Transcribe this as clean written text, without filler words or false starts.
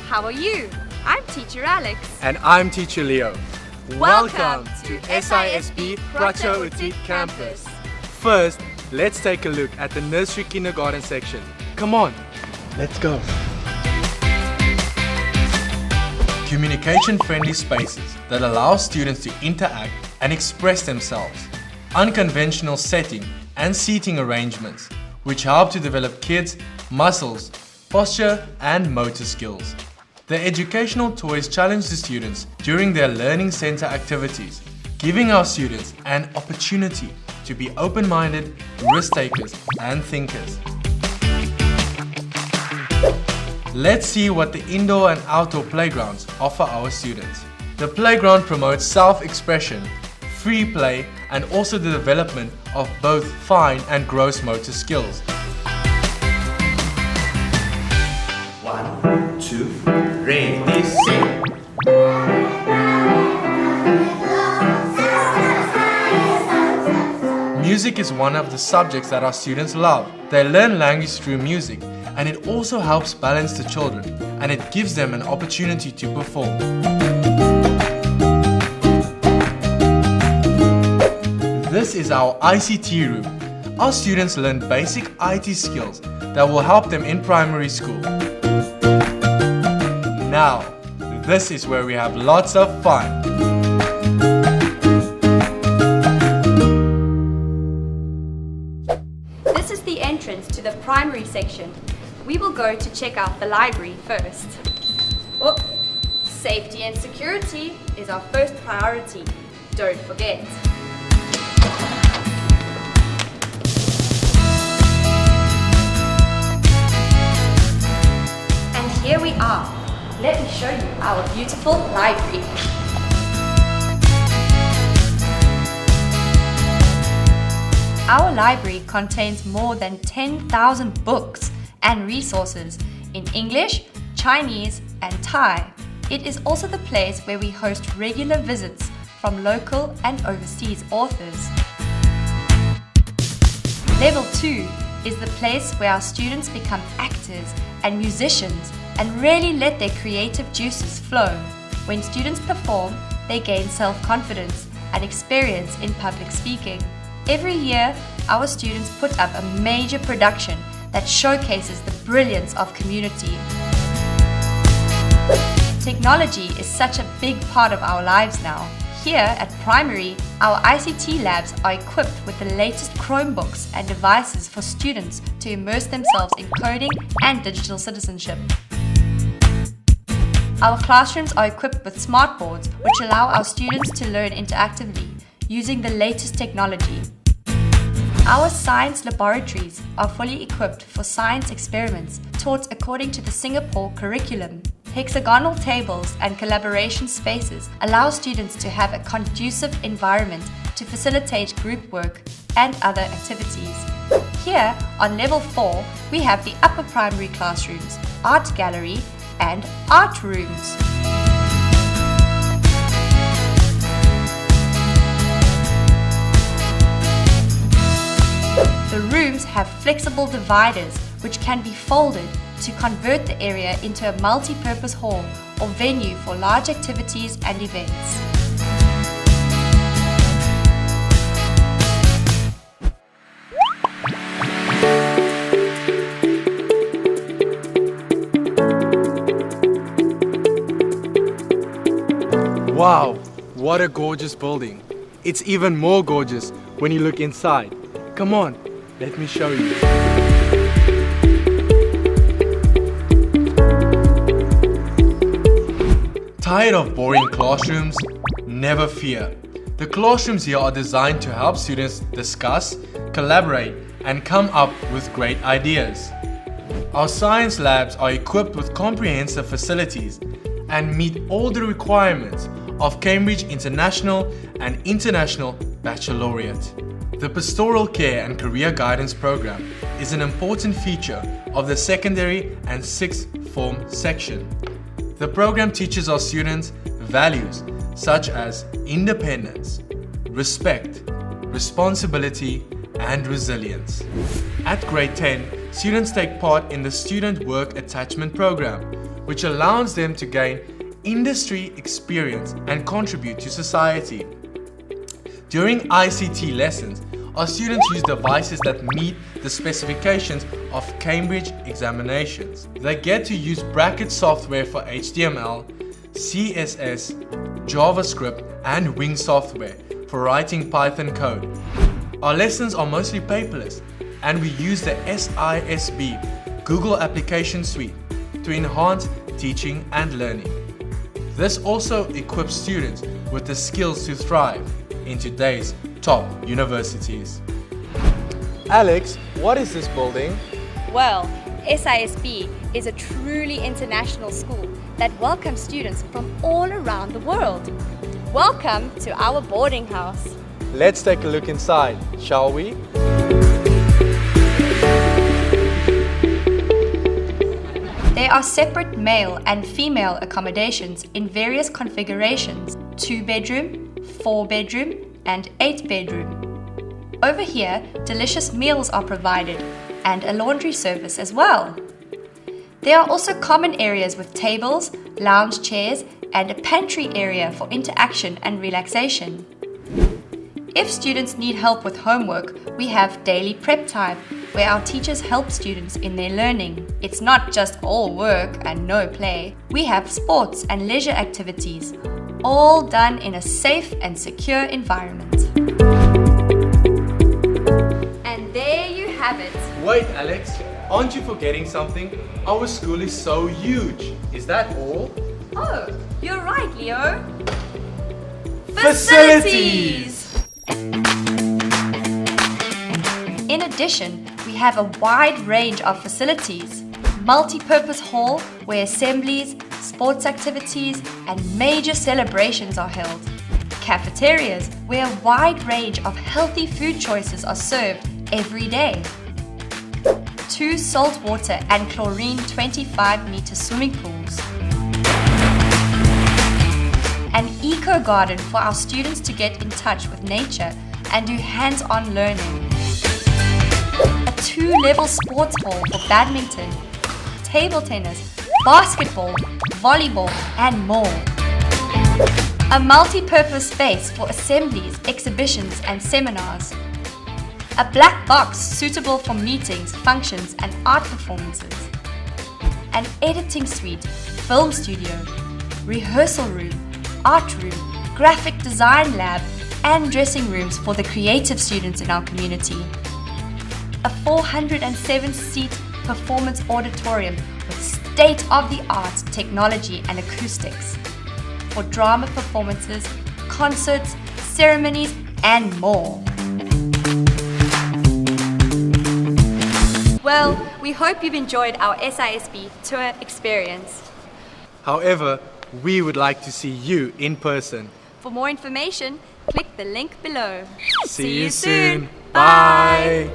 how are you? I'm Teacher Alex. And I'm Teacher Leo. Welcome to SISB Pracha Utrecht campus. First, let's take a look at the nursery kindergarten section. Come on, let's go. Communication-friendly spaces that allow students to interact and express themselves. Unconventional setting and seating arrangements, which help to develop kids' muscles, posture and motor skills. The educational toys challenge the students during their learning center activities, giving our students an opportunity to be open-minded, risk-takers and thinkers. Let's see what the indoor and outdoor playgrounds offer our students. The playground promotes self-expression, free play and also the development of both fine and gross motor skills. 1, 2, ready, sing. Music is one of the subjects that our students love. They learn language through music, and it also helps balance the children, and it gives them an opportunity to perform. This is our ICT room. Our students learn basic IT skills that will help them in primary school. Now, this is where we have lots of fun. This is the entrance to the primary section. We will go to check out the library first. Oh, safety and security is our first priority. Don't forget. And here we are. Let me show you our beautiful library. Our library contains more than 10,000 books and resources in English, Chinese and Thai. It is also the place where we host regular visits from local and overseas authors. Level 2 is the place where our students become actors and musicians and really let their creative juices flow. When students perform, they gain self-confidence and experience in public speaking. Every year, our students put up a major production that showcases the brilliance of community. Technology is such a big part of our lives now. Here at primary, our ICT labs are equipped with the latest Chromebooks and devices for students to immerse themselves in coding and digital citizenship. Our classrooms are equipped with smart boards which allow our students to learn interactively using the latest technology. Our science laboratories are fully equipped for science experiments taught according to the Singapore curriculum. Hexagonal tables and collaboration spaces allow students to have a conducive environment to facilitate group work and other activities. Here on level 4, we have the upper primary classrooms, art gallery and art rooms. The rooms have flexible dividers which can be folded to convert the area into a multi-purpose hall or venue for large activities and events. Wow, what a gorgeous building. It's even more gorgeous when you look inside. Come on, let me show you. Tired of boring classrooms? Never fear. The classrooms here are designed to help students discuss, collaborate, and come up with great ideas. Our science labs are equipped with comprehensive facilities and meet all the requirements of Cambridge International and International Baccalaureate. The Pastoral Care and Career Guidance Program is an important feature of the secondary and sixth form section. The program teaches our students values such as independence, respect, responsibility, and resilience. At grade 10, students take part in the Student Work Attachment Program, which allows them to gain industry experience and contribute to society. During ICT lessons, our students use devices that meet the specifications of Cambridge examinations. They get to use bracket software for HTML, CSS, JavaScript, and Wing software for writing Python code. Our lessons are mostly paperless, and we use the SISB Google Application Suite to enhance teaching and learning. This also equips students with the skills to thrive in today's top universities. Alex, what is this building? Well, SISB is a truly international school that welcomes students from all around the world. Welcome to our boarding house. Let's take a look inside, shall we? There are separate male and female accommodations in various configurations: 2-bedroom, 4-bedroom, and 8-bedroom. Over here, delicious meals are provided and a laundry service as well. There are also common areas with tables, lounge chairs, and a pantry area for interaction and relaxation. If students need help with homework, we have daily prep time, where our teachers help students in their learning. It's not just all work and no play. We have sports and leisure activities, all done in a safe and secure environment. And there you have it. Wait, Alex, aren't you forgetting something? Our school is so huge. Is that all? Oh, you're right, Leo. Facilities! In addition, we have a wide range of facilities. Multi-purpose hall where assemblies, sports activities, and major celebrations are held. Cafeterias where a wide range of healthy food choices are served every day. 2 saltwater and chlorine 25-meter swimming pools. An eco garden for our students to get in touch with nature and do hands-on learning. A 2-level sports hall for badminton, table tennis, basketball, volleyball, and more. A multi-purpose space for assemblies, exhibitions, and seminars. A black box suitable for meetings, functions, and art performances. An editing suite, film studio, rehearsal room, art room, graphic design lab, and dressing rooms for the creative students in our community. A 407-seat performance auditorium with state-of-the-art technology and acoustics for drama performances, concerts, ceremonies, and more. Well, we hope you've enjoyed our SISB tour experience. However, we would like to see you in person. For more information, click the link below. See you soon. Bye.